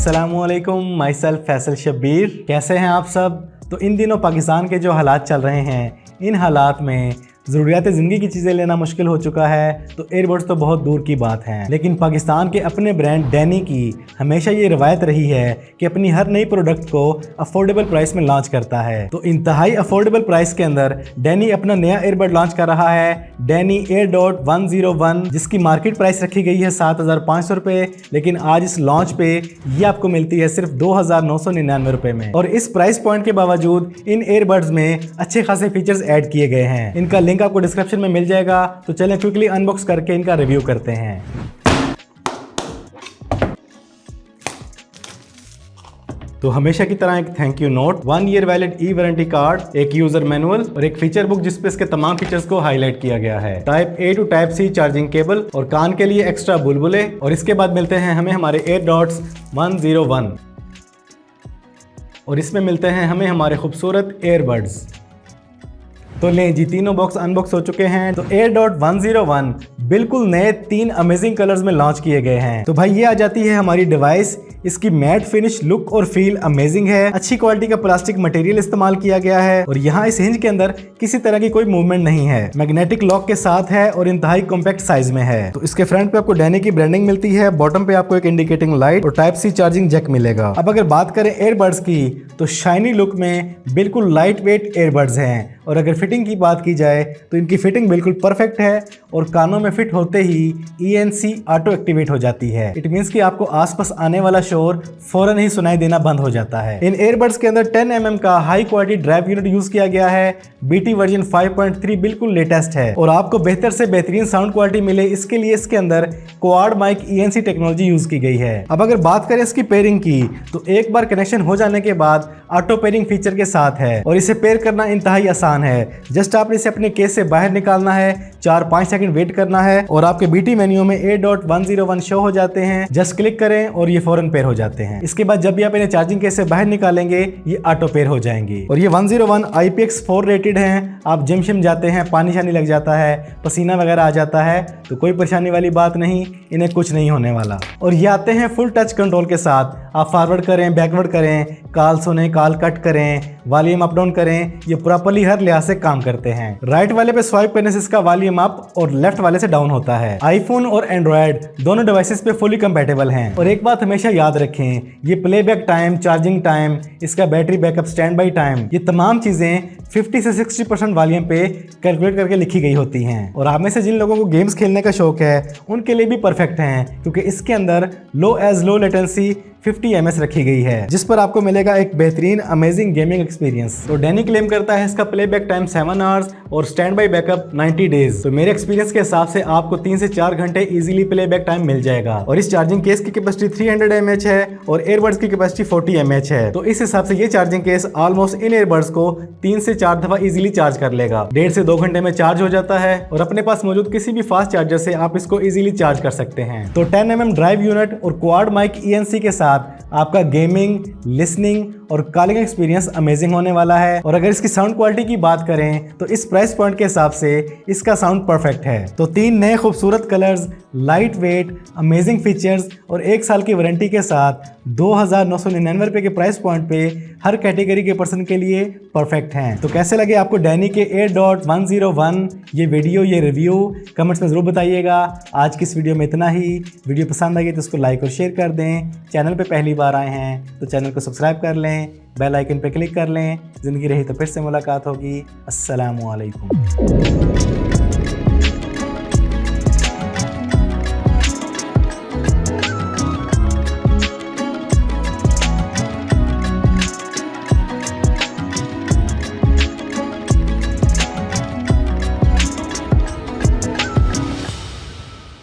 अस्सलामुअलैकुम, my self Faisal Shabbir. कैसे हैं आप सब? तो इन दिनों पाकिस्तान के जो हालात चल रहे हैं, इन हालात में ज़रूरियात ज़िंदगी की चीज़ें लेना मुश्किल हो चुका है, तो एयरबड्स तो बहुत दूर की बात है। लेकिन पाकिस्तान के अपने ब्रांड डैनी की हमेशा ये रवायत रही है कि अपनी हर नई प्रोडक्ट को अफोर्डेबल प्राइस में लॉन्च करता है। तो इंतहाई अफोर्डेबल प्राइस के अंदर डैनी अपना नया एयरबड लॉन्च कर रहा है, डैनी एयरडॉट 101, जिसकी मार्केट प्राइस रखी गई है 7,500 रुपये। लेकिन आज इस लॉन्च पे ये आपको मिलती है सिर्फ 2,999 रुपये में। और इस प्राइस पॉइंट के बावजूद इन एयरबड्स में अच्छे खासे फीचर्स ऐड किए गए हैं। इनका लिंक आपको डिस्क्रिप्शन में मिल जाएगा। तो चलें क्विकली अनबॉक्स करके इनका रिव्यू करते हैं। तो हमेशा की तरह एक thank you note, 1 year valid E warranty card, एक यूजर मैनुअल और एक फीचर बुक जिसपे इसके तमाम फीचर्स को हाईलाइट किया गया है। Type A to type C charging cable और कान के लिए एक्स्ट्रा बुलबुले। और इसके बाद मिलते हैं हमें हमारे एयरडॉट्स 101 और इसमें मिलते हैं हमें हमारे खूबसूरत एयरबड्स। तो लें जी, तीनों बॉक्स अनबॉक्स हो चुके हैं। तो एयरडॉट 101 बिल्कुल नए 3 अमेजिंग कलर्स में लॉन्च किए गए हैं। तो भाई ये आ जाती है हमारी डिवाइस। इसकी मैट फिनिश, लुक और फील अमेजिंग है। अच्छी क्वालिटी का प्लास्टिक मटेरियल इस्तेमाल किया गया है और यहाँ इस हिंज के अंदर किसी तरह की कोई मूवमेंट नहीं है। मैग्नेटिक लॉक के साथ है और इंतहाई कॉम्पैक्ट साइज में है। तो इसके फ्रंट पे आपको डैनी की ब्रांडिंग मिलती है, बॉटम पे आपको एक इंडिकेटिंग लाइट और टाइप C चार्जिंग जैक मिलेगा। अब अगर बात करें एयरबड्स की, तो शाइनी लुक में बिल्कुल लाइट वेट एयरबड्स हैं। और अगर फिटिंग की बात की जाए तो इनकी फिटिंग बिल्कुल परफेक्ट है और कानों में फिट होते ही ENC ऑटो एक्टिवेट हो जाती है। इट मींस कि आपको आसपास आने वाला शोर फौरन ही सुनाई देना बंद हो जाता है। इन एयरबड्स के अंदर 10 mm का high quality drive unit use किया गया है। BT वर्जन 5.3 बिल्कुल लेटेस्ट है और आपको बेहतर से बेहतरीन साउंड क्वालिटी मिले, इसके लिए इसके अंदर quad mic ENC technology use की गई है। अब अगर बात करें इसकी पेयरिंग की, तो एक बार कनेक्शन हो जाने के बाद ऑटो पेयरिंग फीचर के साथ है और इसे पेयर करना इंतहाई आसान है। जस्ट आपने इसे अपने केस से बाहर निकालना है, 4-5 सेकंड वेट करना है और आपके BT मेन्यू में एयरडॉट 101 शो हो जाते हैं। जस्ट क्लिक करें और ये फौरन पेयर हो जाते हैं। इसके बाद जब भी आप इन्हें चार्जिंग केस से बाहर निकालेंगे, ये ऑटो पेयर हो जाएंगे। और ये 101 IPX4 रेटेड हैं। आप जिम शिम जाते हैं, पानी शानी लग जाता है, पसीना वगैरह आ जाता है, तो कोई परेशानी वाली बात नहीं, इन्हें कुछ नहीं होने वाला। और ये आते हैं फुल टच कंट्रोल के साथ। आप फॉरवर्ड करें, बैकवर्ड करें, कॉल सुने, कॉल कट करें, वॉल्यूम अप डाउन करें, ये प्रॉपर्ली हर लिहाज से काम करते हैं। राइट वाले पे स्वाइप करने से इसका वॉल्यूम अप और लेफ्ट वाले से डाउन होता है। आईफोन और एंड्रॉयड दोनों डिवाइसेस पे फुली कंपैटिबल हैं। और एक बात हमेशा याद रखें, ये प्लेबैक टाइम, चार्जिंग टाइम, इसका battery backup, stand by time, ये तमाम चीजें 50 से 60% वॉल्यूम पे कैलकुलेट करके लिखी गई होती हैं। और आप में से जिन लोगों को गेम्स खेलने का शौक है, उनके लिए भी परफेक्ट हैं, क्योंकि इसके अंदर लो लेटेंसी 50 ms रखी गई है, जिस पर आपको मिलेगा एक बेहतरीन अमेजिंग गेमिंग एक्सपीरियंस। तो डैनी क्लेम करता है इसका प्लेबैक टाइम 7 आवर्स और स्टैंड बाई बैकअप 90 डेज। तो मेरे एक्सपीरियंस के हिसाब से आपको 3 से 4 घंटे इजीली प्लेबैक टाइम मिल जाएगा। और इस चार्जिंग केस की कैपेसिटी 300 mAh है और एयरबड्स की कैपेसिटी 40 mAh है। तो इस हिसाब से ये चार्जिंग केस ऑलमोस्ट इन एयरबड्स को 3 से 4 दफा इजीली चार्ज कर लेगा। 1.5 से 2 घंटे में चार्ज हो जाता है और अपने पास मौजूद किसी भी फास्ट चार्जर से आप इसको इजीली चार्ज कर सकते हैं। तो 10 mm ड्राइव यूनिट और क्वाड माइक ENC के साथ आपका गेमिंग, लिसनिंग और कॉलिंग एक्सपीरियंस अमेजिंग होने वाला है। और अगर इसकी साउंड क्वालिटी की बात करें, तो इस प्राइस पॉइंट के हिसाब से इसका साउंड परफेक्ट है। तो 3 नए खूबसूरत colours, light weight, amazing features और 1 साल की वारंटी के साथ 2,999 रुपये के प्राइस पॉइंट पे हर कैटेगरी के पर्सन के लिए परफेक्ट हैं। तो कैसे लगे आपको डैनी के एयरडॉट 101 ये वीडियो, ये रिव्यू? कमेंट्स में ज़रूर बताइएगा। आज की इस वीडियो में इतना ही। वीडियो पसंद आई तो उसको लाइक और शेयर कर दें। चैनल पे पहली बार आए हैं तो चैनल को सब्सक्राइब कर लें, बेल आइकन पे क्लिक कर लें। ज़िंदगी रही तो फिर से मुलाकात होगी। अस्सलामु अलैकुम।